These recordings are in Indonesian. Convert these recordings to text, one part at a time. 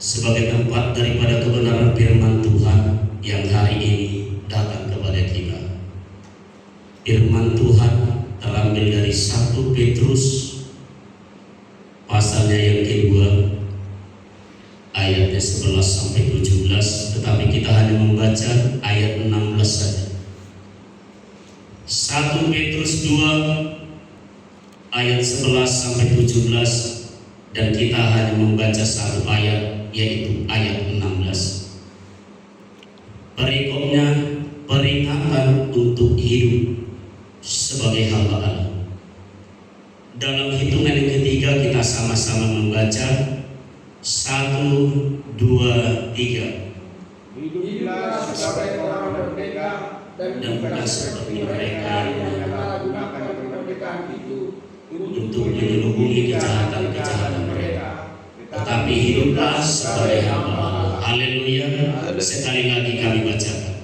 sebagai tempat daripada kebenaran firman Tuhan yang hari ini datang kepada kita. Firman Tuhan terambil dari 1 Petrus pasalnya yang kedua ayatnya 11 sampai 17, tetapi kita hanya membaca ayat 16 saja. 1 Petrus 2 ayat 11 sampai 17, dan kita hanya membaca satu ayat, yaitu ayat 16. Perikopnya peringatan untuk hidup sebagai hamba Allah. Dalam hitungan yang ketiga kita sama-sama membaca 1, 2, 3. Hiduplah sebagai orang merdeka dan bukan seperti mereka yang menyalahgunakan kemerdekaan itu untuk menyelubungi kejahatan-kejahatan mereka, tetapi hiduplah sebagai hamba Allah. Haleluya. Sekali lagi kami bacakan.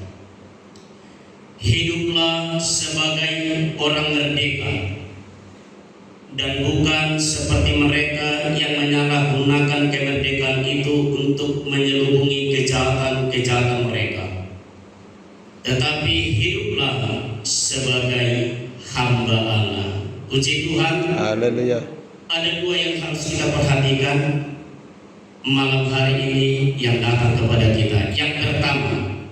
Hiduplah sebagai orang merdeka dan bukan seperti mereka yang menyalahgunakan kemerdekaan itu untuk menyelubungi kejahatan-kejahatan mereka, tetapi hiduplah sebagai hamba Allah. Puji Tuhan. Haleluya. Ada dua yang harus kita perhatikan malam hari ini yang datang kepada kita. Yang pertama,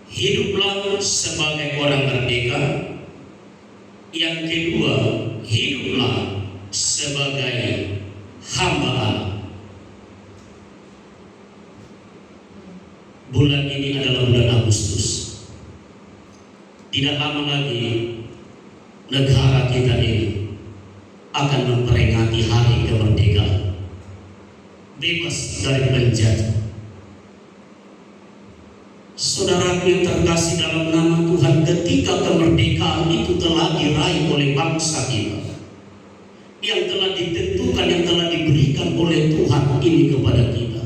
hiduplah sebagai orang merdeka. Yang kedua, hiduplah sebagai hamba Allah. Bulan ini adalah bulan Agustus. Tidak lama lagi negara kita ini akan memperingati hari kemerdekaan, bebas dari penjajah. Saudaraku yang terkasih dalam nama Tuhan, ketika kemerdekaan itu telah diraih oleh bangsa kita, yang telah ditentukan, yang telah diberikan oleh Tuhan ini kepada kita,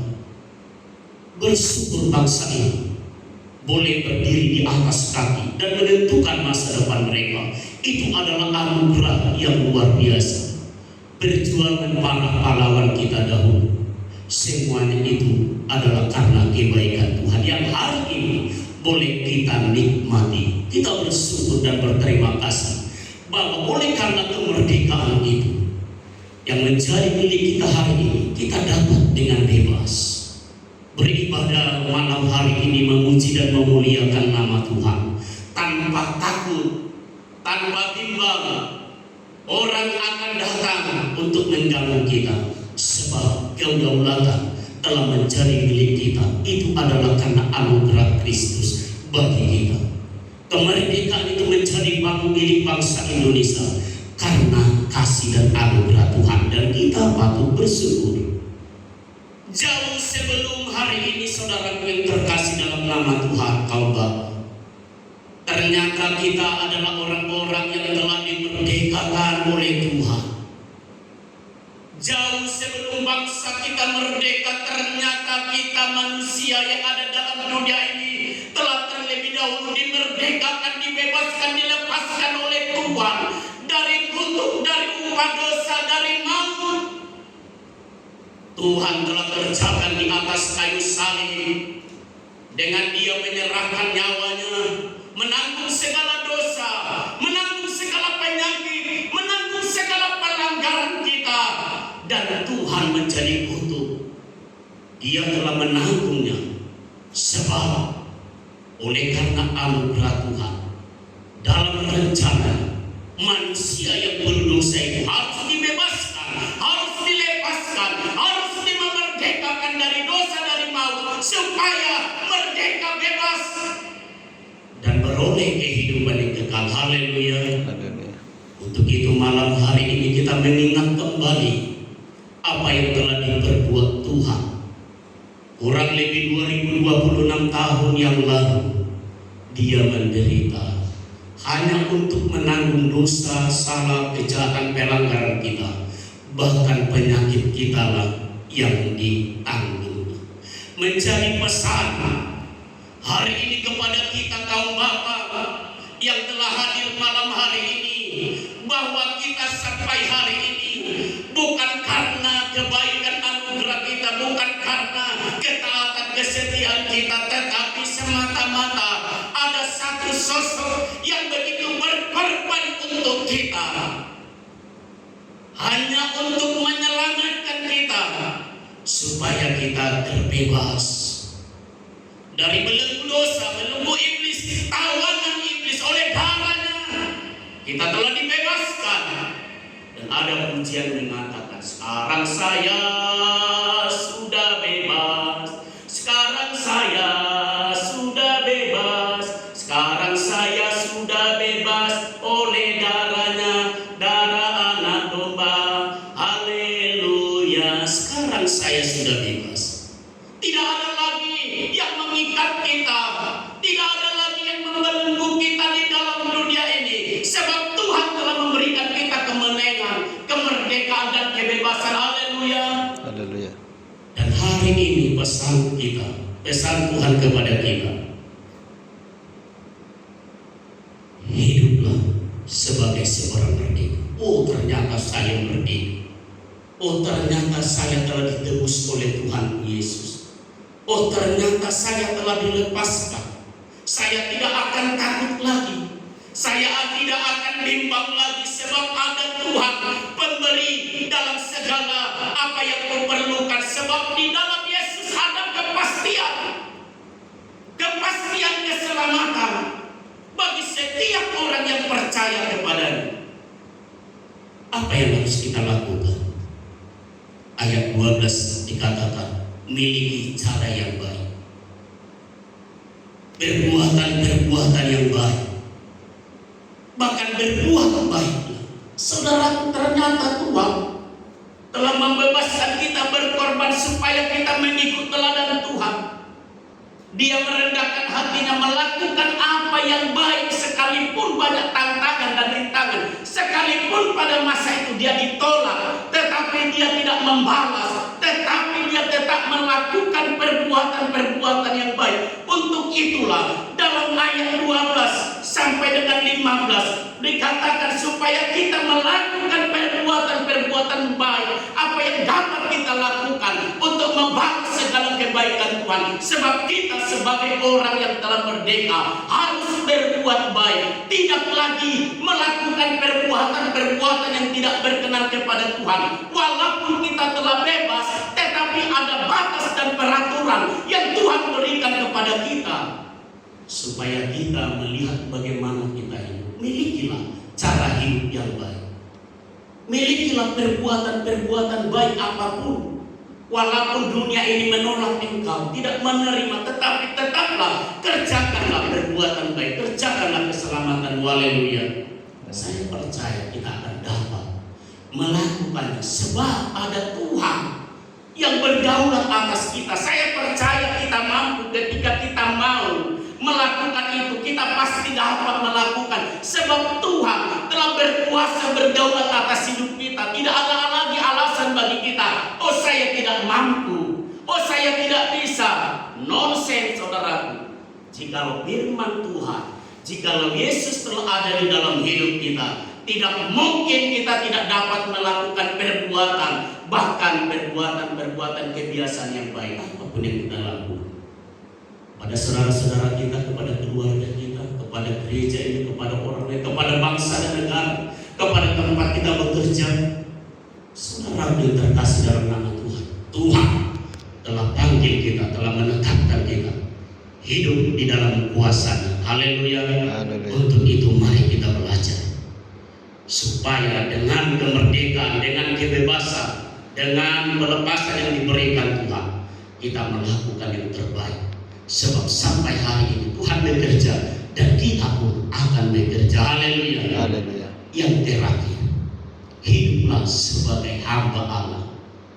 bersyukur bangsa ini boleh berdiri di atas kaki dan menentukan masa depan mereka. Itu adalah anugerah yang luar biasa. Perjuangan para pahlawan kita dahulu, semuanya itu adalah karena kebaikan Tuhan yang hari ini boleh kita nikmati. Kita bersyukur dan berterima kasih bahwa oleh karena kemerdekaan itu yang menjadi milik kita hari ini, kita dapat dengan bebas beribadah malam hari ini, memuji dan memuliakan nama Tuhan tanpa takut, tanpa bimbang orang akan datang untuk mengganggu kita, sebab kedaulatan telah menjadi milik kita. Itu adalah karena anugerah Kristus bagi kita. Kemerdekaan itu menjadi milik bangsa Indonesia karena kasih dan anugerah Tuhan, dan kita patut bersyukur. Jauh sebelum hari ini, saudara yang terkasih dalam nama Tuhan, kaum Bapa, ternyata kita adalah orang-orang yang telah dimerdekakan oleh Tuhan. Jauh sebelum bangsa kita merdeka, ternyata kita manusia yang ada dalam dunia ini telah terlebih dahulu dimerdekakan, dibebaskan, dilepaskan oleh Tuhan dari kutuk, dari upah dosa, dari maut. Tuhan telah kerjakan di atas kayu salib. Dengan Dia menyerahkan nyawanya, menanggung segala dosa, menanggung segala penyakit, menanggung segala pelanggaran kita, dan Tuhan menjadi kutuk. Dia telah menanggungnya, sebab oleh karena anugerah Tuhan dalam rencana manusia yang berdosa itu harus dibebaskan, harus dilepaskan, harus dimerdekakan dari dosa, dari maut, supaya merdeka, bebas, dan beroleh kehidupan yang kekal. Haleluya. Untuk itu malam hari ini kita mengingat kembali apa yang telah diperbuat Tuhan kurang lebih 2026 tahun yang lalu. Dia menderita hanya untuk menanggung dosa, salah, kejahatan, pelanggaran kita. Bahkan penyakit kita lah yang ditanggung. Menjadi pesan hari ini kepada kita kaum Bapa yang telah hadir malam hari ini, bahwa kita sampai hari ini bukan karena kebaikan anugerah kita, bukan karena kita, tetapi semata-mata ada satu sosok yang begitu berkorban untuk kita, hanya untuk menyelamatkan kita supaya kita terbebas dari belenggu dosa, belenggu iblis, tawanan iblis. Oleh darahnya kita telah dibebaskan. Dan ada pujian mengatakan, sekarang saya sudah bebas, sekarang saya sudah bebas, sekarang saya sudah bebas oleh darahnya, darah anak domba. Haleluya, sekarang saya sudah bebas. Tidak ada lagi yang mengikat kita, tidak ada lagi yang membelenggu kita di dalam dunia ini, sebab Tuhan telah memberikan kita kemenangan, kemerdekaan dan kebebasan. Haleluya. Haleluya. Dan hari ini pesan kita, pesan Tuhan kepada kita, hiduplah sebagai seorang merdeka. Oh, ternyata saya merdeka. Oh, ternyata saya telah ditebus oleh Tuhan Yesus. Oh, ternyata saya telah dilepaskan. Saya tidak akan takut lagi. Saya tidak akan bimbang lagi, sebab ada Tuhan pemberi dalam segala apa yang kuperlukan. Sebab di dalam Yesus ada kepastian, kepastian keselamatan bagi setiap orang yang percaya kepadanya. Apa yang harus kita lakukan? Ayat 12 dikatakan, miliki cara yang baik, perbuatan-perbuatan yang baik, bahkan berbuat baiklah. Saudara, ternyata Tuhan telah membebaskan kita, berkorban supaya kita mengikut teladan Tuhan. Dia merendahkan hatinya, melakukan apa yang baik sekalipun banyak tantangan dan rintangan, sekalipun pada masa itu dia ditolak, tetapi dia tidak membalas, tetapi dia tetap melakukan perbuatan-perbuatan yang baik. Untuk itulah dalam ayat 12 sampai dengan 15 dikatakan supaya kita melakukan perbuatan-perbuatan baik, apa yang dapat kita lakukan untuk membalas segala kebaikan Tuhan. Sebab kita sebagai orang yang telah merdeka harus berbuat baik, tidak lagi melakukan perbuatan-perbuatan yang tidak berkenan kepada Tuhan. Walaupun kita telah bebas, tetapi ada batas dan peraturan yang Tuhan berikan kepada kita supaya kita melihat bagaimana kita hidup. Milikilah cara hidup yang baik, milikilah perbuatan-perbuatan baik apapun. Walaupun dunia ini menolak engkau, tidak menerima, tetapi tetaplah kerjakanlah perbuatan baik, kerjakanlah keselamatan. Haleluya. Saya percaya kita akan dapat melakukannya, sebab ada Tuhan yang berdaulat atas kita. Saya percaya kita mampu ketika kita mau melakukan itu, kita pasti dapat melakukan, sebab Tuhan telah berkuasa berdaulat atas hidup kita. Tidak ada lagi alasan bagi kita, oh saya tidak mampu, oh saya tidak bisa. Nonsense, saudaraku. Jikalau firman Tuhan, jikalau Yesus telah ada di dalam hidup kita, tidak mungkin kita tidak dapat melakukan perbuatan, bahkan perbuatan-perbuatan kebiasaan yang baik apapun yang kita lakukan. Pada saudara-saudara kita, kepada keluarga kita, kepada gereja ini, kepada orang lain, kepada bangsa dan negara, kepada tempat kita bekerja. Saudara yang terkasih dalam nama Tuhan, Tuhan telah panggil kita, telah menetapkan kita hidup di dalam kuasa-Nya. Haleluya. Untuk itu mari kita belajar supaya dengan kemerdekaan, dengan kebebasan, dengan pelepasan yang diberikan Tuhan, kita melakukan yang terbaik. Sebab sampai hari ini Tuhan bekerja dan kita pun akan bekerja. Haleluya. Haleluya. Yang terakhir, hiduplah sebagai hamba Allah.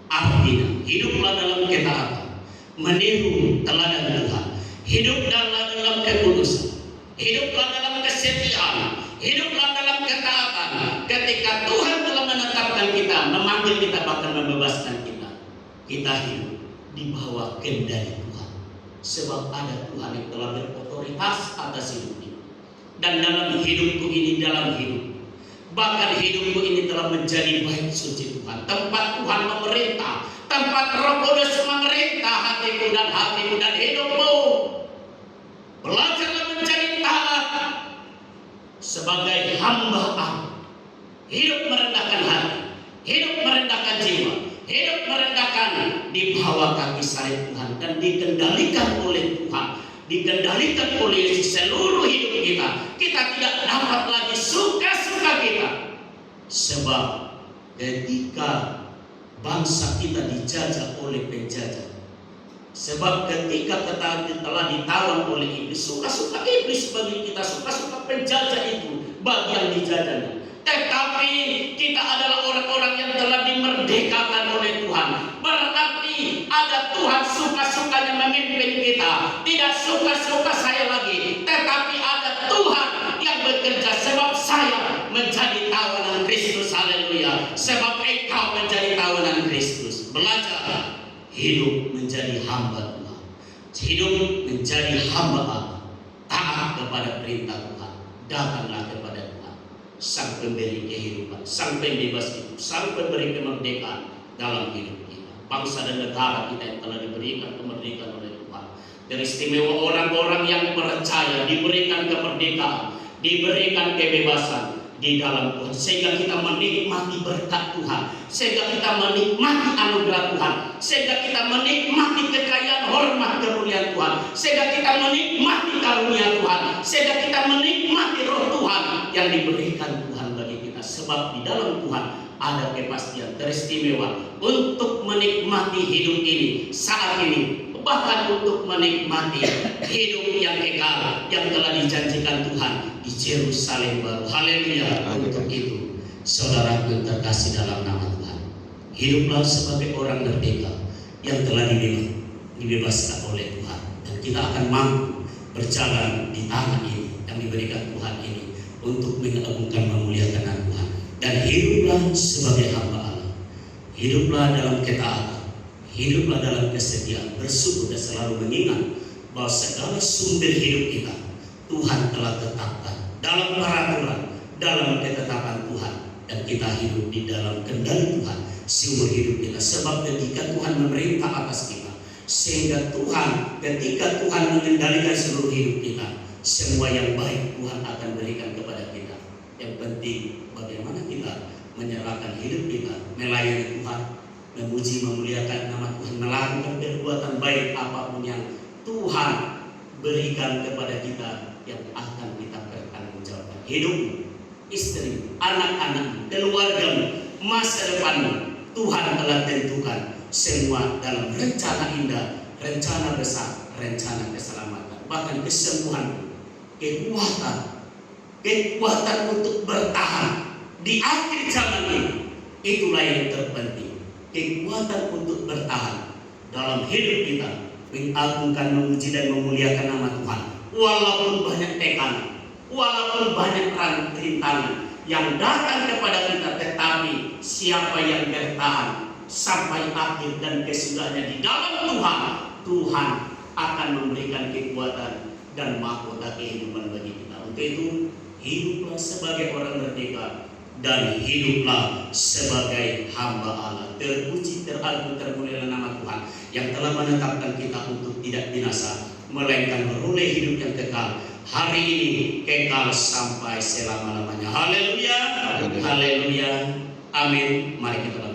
Artinya hiduplah dalam ketaatan, meniru teladan Tuhan, hiduplah dalam kekudusan, hiduplah dalam kesetiaan, hiduplah dalam ketaatan. Ketika Tuhan telah menetapkan kita, memanggil kita, bahkan membebaskan kita, kita hidup di bawah kendali Tuhan. Sebab ada Tuhan yang telah berotoritas atas hidup ini. Dan dalam hidupku ini, dalam hidup, bahkan hidupku ini telah menjadi bait suci Tuhan, tempat Tuhan memerintah, tempat Roh Kudus memerintah hatiku dan hidupmu. di bawah kaki salib Tuhan dan dikendalikan oleh Tuhan, dikendalikan oleh Yesus seluruh hidup kita. Kita tidak dapat lagi suka-suka kita, sebab ketika bangsa kita dijajah oleh penjajah, sebab ketika kita telah ditawan oleh iblis, suka-suka iblis bagi kita, suka-suka penjajah itu bagi yang dijajahnya. Tetapi kita adalah orang-orang yang telah dimerdekakan oleh Tuhan. Berarti ada Tuhan suka-sukanya memimpin kita. Tidak suka-suka saya lagi, tetapi ada Tuhan yang bekerja. Sebab saya menjadi tawanan Kristus, haleluya. Sebab engkau menjadi tawanan Kristus. Belajar hidup menjadi hamba Tuhan, hidup menjadi hamba Allah, taat kepada perintah Tuhan. Datanglah kepada Tuhan, Sang Pemberi kehidupan, Sang Pembebas hidup, Sang Pemberi kemerdekaan dalam hidup kita. Bangsa dan negara kita yang telah diberikan kemerdekaan oleh Tuhan. Teristimewa orang-orang yang percaya diberikan kemerdekaan, diberikan kebebasan di dalam Tuhan, sehingga kita menikmati berkat Tuhan, sehingga kita menikmati anugerah Tuhan, sehingga kita menikmati kekayaan, hormat, kemuliaan Tuhan, sehingga kita menikmati karunia Tuhan, sehingga kita menikmati roh Tuhan yang diberikan Tuhan bagi kita. Sebab di dalam Tuhan ada kepastian teristimewa untuk menikmati hidup ini saat ini, bahkan untuk menikmati hidup yang kekal yang telah dijanjikan Tuhan di Yerusalem baru. Haleluya. Untuk itu, saudaraku terkasih dalam nama Tuhan, hiduplah sebagai orang merdeka yang telah dibebaskan oleh Tuhan, dan kita akan mampu berjalan di tanah ini yang diberikan Tuhan ini untuk mengagungkan, memuliakan nama Tuhan. Dan hiduplah sebagai hamba Allah, hiduplah dalam ketaatan, hiduplah dalam kesetiaan, bersyukur dan selalu mengingat bahwa segala sumber hidup kita Tuhan telah tetapkan dalam peraturan, dalam ketetapan Tuhan, dan kita hidup di dalam kendali Tuhan seumur hidup kita. Sebab ketika Tuhan memerintah atas kita, sehingga Tuhan, ketika Tuhan mengendalikan seluruh hidup kita, semua yang baik Tuhan akan berikan kepada kita. Yang penting bagaimana kita menyerahkan hidup kita, melayani Tuhan, memuji, memuliakan nama Tuhan, melakukan perbuatan baik apapun yang Tuhan berikan kepada kita, yang akan kita pertanggungjawabkan. Hidup, istri, anak-anak, keluargamu, masa depanmu, Tuhan telah tentukan semua dalam rencana indah, rencana besar, rencana keselamatan, bahkan kesembuhan, kekuatan untuk bertahan di akhir zaman ini. Itulah yang terpenting, kekuatan untuk bertahan dalam hidup kita, mengagungkan, memuji dan memuliakan nama Tuhan. Walaupun banyak tekanan, walaupun banyak rintangan yang datang kepada kita, tetapi siapa yang bertahan sampai akhir dan kesudahnya di dalam Tuhan, Tuhan akan memberikan kekuatan dan mahkota kehidupan bagi kita. Untuk itu, hiduplah sebagai orang merdeka dan hiduplah sebagai hamba Allah. Terpuji, teragung, termulialah nama Tuhan yang telah menetapkan kita untuk tidak binasa, melainkan beroleh hidup yang kekal hari ini, kekal sampai selama-lamanya. Haleluya, haleluya, amin. Mari kita